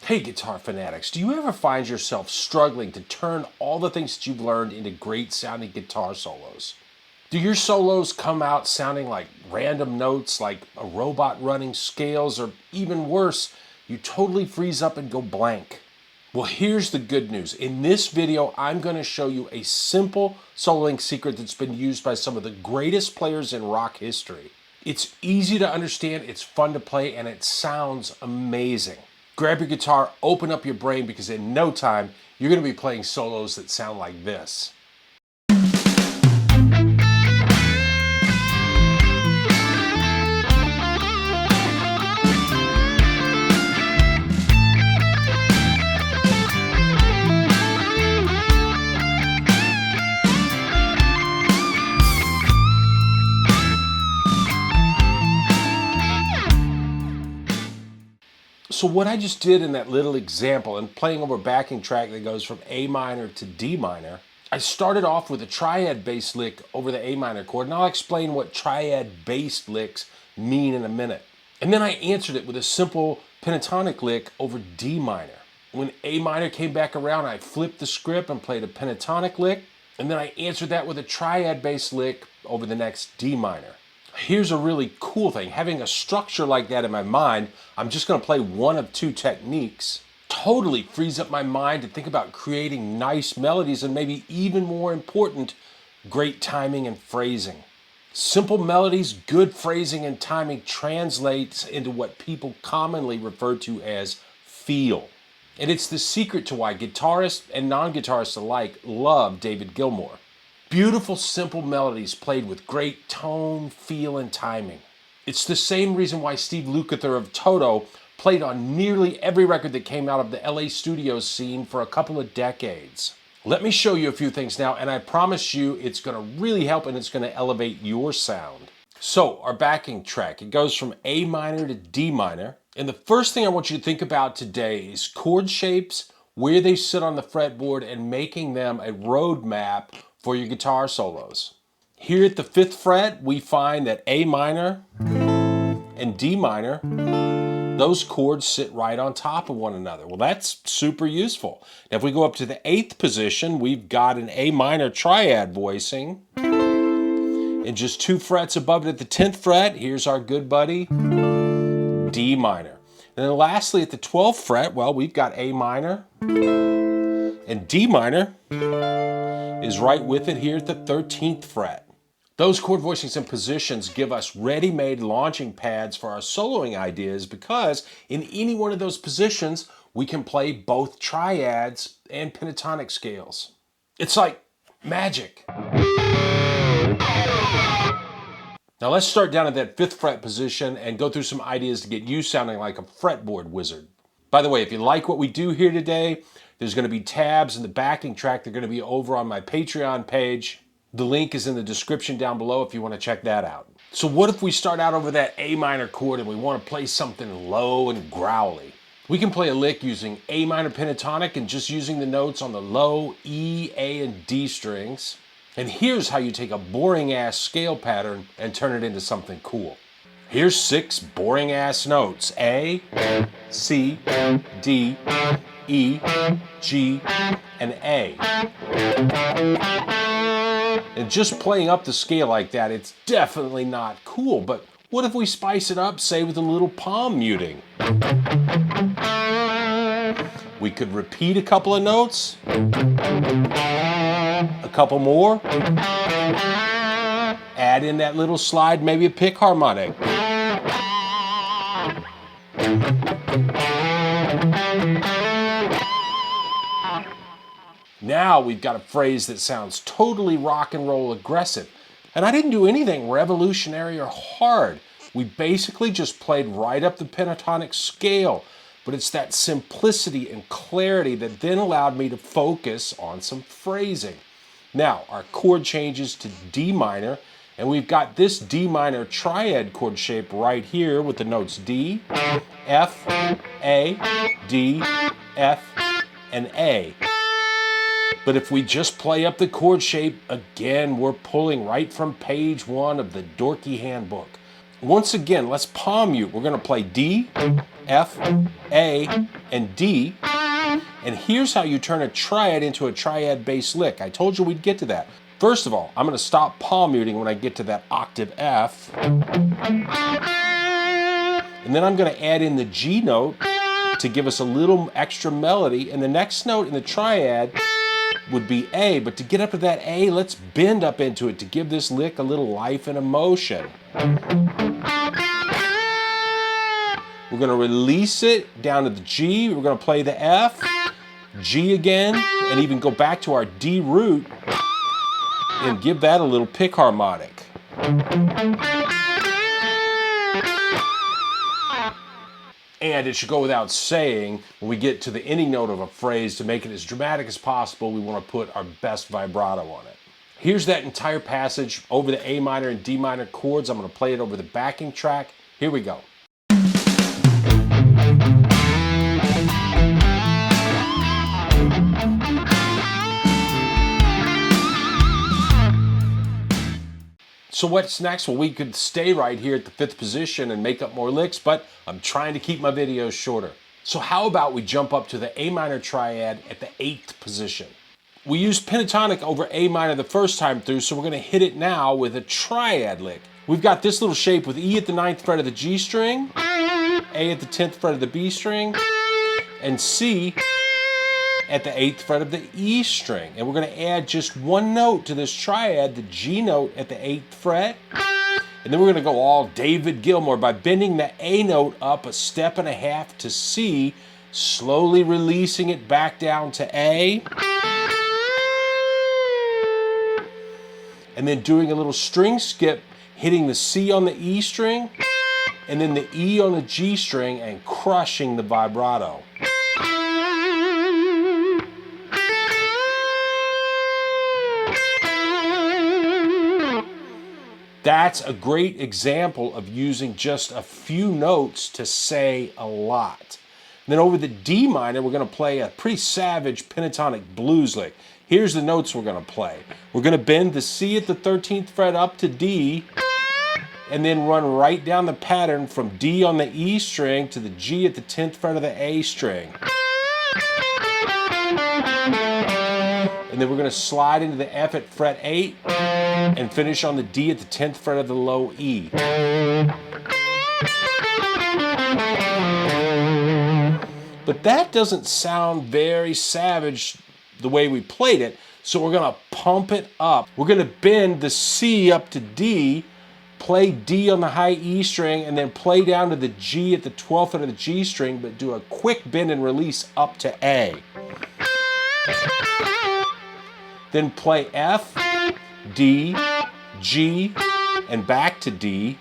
Hey guitar fanatics, do you ever find yourself struggling to turn all the things that you've learned into great sounding guitar solos? Do your solos come out sounding like random notes, like a robot running scales, or even worse, you totally freeze up and go blank? Well, here's the good news. In this video, I'm going to show you a simple soloing secret that's been used by some of the greatest players in rock history. It's easy to understand, it's fun to play, and it sounds amazing. Grab your guitar, open up your brain, because in no time, you're going to be playing solos that sound like this. So what I just did in that little example, and playing over a backing track that goes from A minor to D minor, I started off with a triad bass lick over the A minor chord, and I'll explain what triad bass licks mean in a minute. And then I answered it with a simple pentatonic lick over D minor. When A minor came back around, I flipped the script and played a pentatonic lick, and then I answered that with a triad bass lick over the next D minor. Here's a really cool thing. Having a structure like that in my mind, I'm just going to play one of two techniques. Totally frees up my mind to think about creating nice melodies and, maybe even more important, great timing and phrasing. Simple melodies, good phrasing and timing translates into what people commonly refer to as feel. And it's the secret to why guitarists and non-guitarists alike love David Gilmour. Beautiful, simple melodies played with great tone, feel, and timing. It's the same reason why Steve Lukather of Toto played on nearly every record that came out of the LA studio scene for a couple of decades. Let me show you a few things now, and I promise you it's going to really help and it's going to elevate your sound. So, our backing track, it goes from A minor to D minor. And the first thing I want you to think about today is chord shapes, where they sit on the fretboard, and making them a roadmap for your guitar solos. Here at the 5th fret, we find that A minor and D minor, those chords sit right on top of one another. Well, that's super useful. Now, if we go up to the 8th position, we've got an A minor triad voicing. And just 2 frets above it at the 10th fret, here's our good buddy, D minor. And then lastly, at the 12th fret, well, we've got A minor, and D minor is right with it here at the 13th fret. Those chord voicings and positions give us ready-made launching pads for our soloing ideas, because in any one of those positions, we can play both triads and pentatonic scales. It's like magic. Now let's start down at that 5th fret position and go through some ideas to get you sounding like a fretboard wizard. By the way, if you like what we do here today, there's going to be tabs in the backing track. They're going to be over on my Patreon page. The link is in the description down below if you want to check that out. So what if we start out over that A minor chord and we want to play something low and growly? We can play a lick using A minor pentatonic and just using the notes on the low E, A, and D strings. And here's how you take a boring ass scale pattern and turn it into something cool. Here's 6 boring ass notes: A, C, D, E, G, and A. And just playing up the scale like that, it's definitely not cool. But what if we spice it up, say with a little palm muting? We could repeat a couple of notes, a couple more, add in that little slide, maybe a pick harmonic. Now we've got a phrase that sounds totally rock and roll aggressive. And I didn't do anything revolutionary or hard. We basically just played right up the pentatonic scale. But it's that simplicity and clarity that then allowed me to focus on some phrasing. Now, our chord changes to D minor, and we've got this D minor triad chord shape right here with the notes D, F, A, D, F, and A. But if we just play up the chord shape, again, we're pulling right from page 1 of the dorky handbook. Once again, let's palm mute. We're going to play D, F, A, and D. And here's how you turn a triad into a triad bass lick. I told you we'd get to that. First of all, I'm going to stop palm muting when I get to that octave F. And then I'm going to add in the G note to give us a little extra melody. And the next note in the triad would be A. But to get up to that A, let's bend up into it to give this lick a little life and emotion. We're going to release it down to the G. We're going to play the F, G again, and even go back to our D root and give that a little pick harmonic. And it should go without saying, when we get to the ending note of a phrase, to make it as dramatic as possible, we want to put our best vibrato on it. Here's that entire passage over the A minor and D minor chords. I'm going to play it over the backing track. Here we go. So what's next? Well, we could stay right here at the 5th position and make up more licks, but I'm trying to keep my videos shorter. So how about we jump up to the A minor triad at the 8th position? We used pentatonic over A minor the first time through, so we're going to hit it now with a triad lick. We've got this little shape with E at the 9th fret of the G string, A at the 10th fret of the B string, and C at the 8th fret of the E string. And we're going to add just one note to this triad, the G note at the 8th fret. And then we're going to go all David Gilmour by bending the A note up a step and a half to C, slowly releasing it back down to A. And then doing a little string skip, hitting the C on the E string, and then the E on the G string, and crushing the vibrato. That's a great example of using just a few notes to say a lot. And then over the D minor, we're going to play a pretty savage pentatonic blues lick. Here's the notes we're going to play. We're going to bend the C at the 13th fret up to D, and then run right down the pattern from D on the E string to the G at the 10th fret of the A string. And then we're going to slide into the F at fret 8 and finish on the D at the 10th fret of the low E. But that doesn't sound very savage the way we played it, so we're going to pump it up. We're going to bend the C up to D, play D on the high E string, and then play down to the G at the 12th fret of the G string, but do a quick bend and release up to A. Then play F, D, G, and back to D.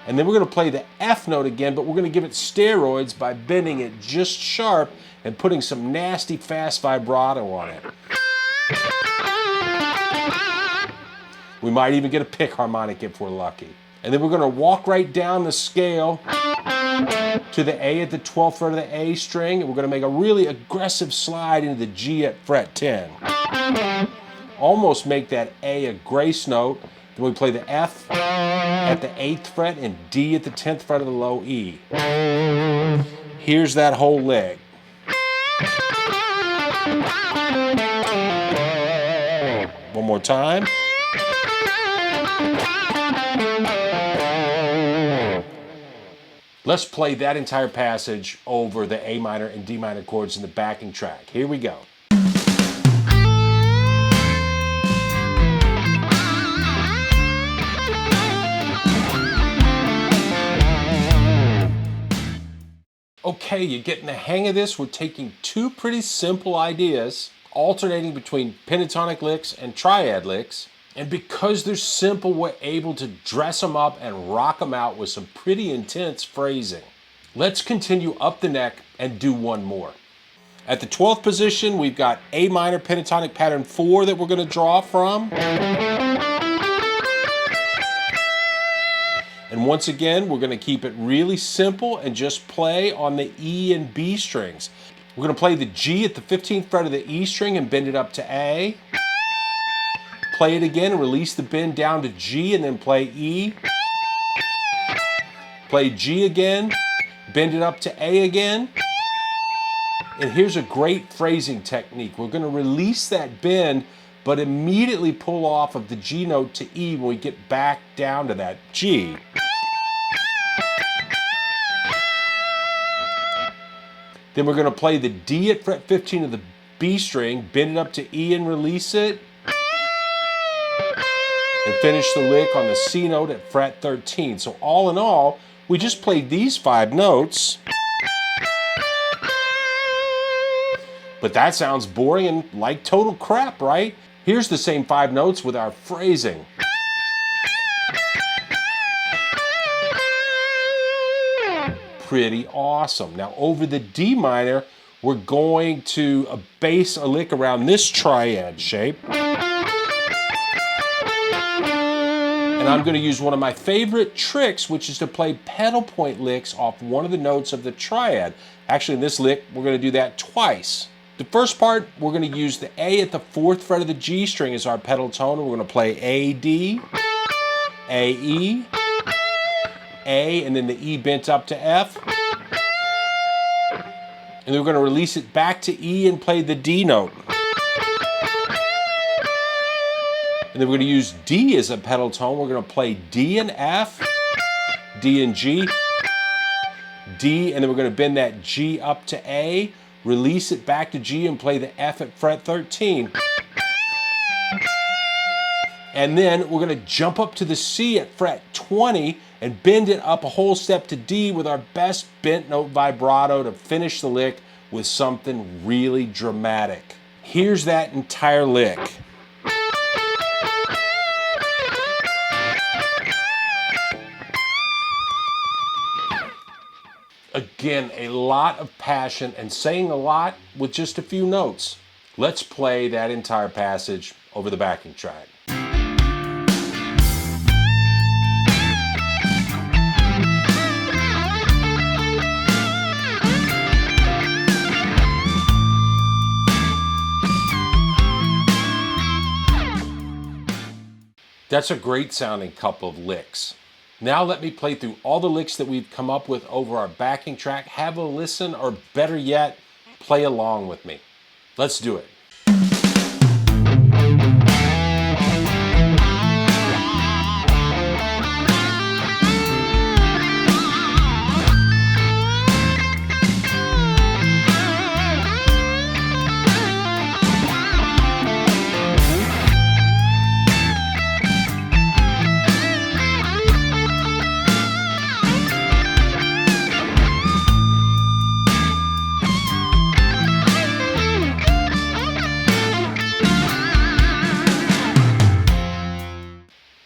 And then we're going to play the F note again, but we're going to give it steroids by bending it just sharp and putting some nasty fast vibrato on it. We might even get a pick harmonic if we're lucky. And then we're going to walk right down the scale to the A at the 12th fret of the A string, and we're going to make a really aggressive slide into the G at fret 10. Almost make that A a grace note. Then we play the F at the 8th fret and D at the 10th fret of the low E. Here's that whole leg. One more time. Let's play that entire passage over the A minor and D minor chords in the backing track. Here we go. Okay, you're getting the hang of this. We're taking two pretty simple ideas, alternating between pentatonic licks and triad licks. And because they're simple, we're able to dress them up and rock them out with some pretty intense phrasing. Let's continue up the neck and do one more. At the 12th position, we've got A minor pentatonic pattern 4 that we're going to draw from. And once again, we're going to keep it really simple and just play on the E and B strings. We're going to play the G at the 15th fret of the E string and bend it up to A. Play it again and release the bend down to G and then play E. Play G again, bend it up to A again. And here's a great phrasing technique. We're going to release that bend, but immediately pull off of the G note to E when we get back down to that G. Then we're going to play the D at fret 15 of the B string, bend it up to E and release it. And finish the lick on the C note at fret 13. So all in all, we just played these 5 notes. But that sounds boring and like total crap, right? Here's the same 5 notes with our phrasing. Pretty awesome. Now over the D minor, we're going to bass a lick around this triad shape. And I'm going to use one of my favorite tricks, which is to play pedal point licks off one of the notes of the triad. Actually, in this lick, we're going to do that twice. The first part, we're going to use the A at the 4th fret of the G string as our pedal tone. We're going to play A, D, A, E, A, and then the E bent up to F. And then we're going to release it back to E and play the D note. And then we're going to use D as a pedal tone. We're going to play D and F, D and G, D, and then we're going to bend that G up to A, release it back to G and play the F at fret 13. And then we're going to jump up to the C at fret 20 and bend it up a whole step to D with our best bent note vibrato to finish the lick with something really dramatic. Here's that entire lick. Again, a lot of passion and saying a lot with just a few notes. Let's play that entire passage over the backing track. That's a great sounding couple of licks. Now let me play through all the licks that we've come up with over our backing track. Have a listen, or better yet, play along with me. Let's do it.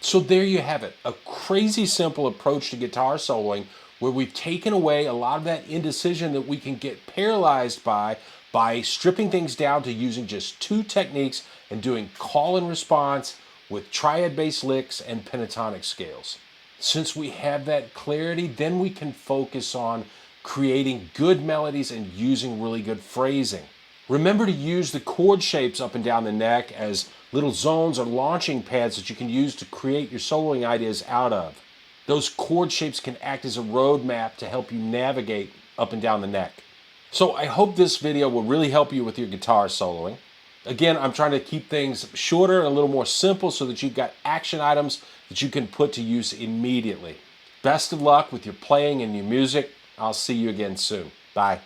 So there you have it, a crazy simple approach to guitar soloing where we've taken away a lot of that indecision that we can get paralyzed by stripping things down to using just 2 techniques and doing call and response with triad-based licks and pentatonic scales. Since we have that clarity, then we can focus on creating good melodies and using really good phrasing. Remember to use the chord shapes up and down the neck as little zones or launching pads that you can use to create your soloing ideas out of. Those chord shapes can act as a roadmap to help you navigate up and down the neck. So I hope this video will really help you with your guitar soloing. Again, I'm trying to keep things shorter and a little more simple so that you've got action items that you can put to use immediately. Best of luck with your playing and your music. I'll see you again soon. Bye.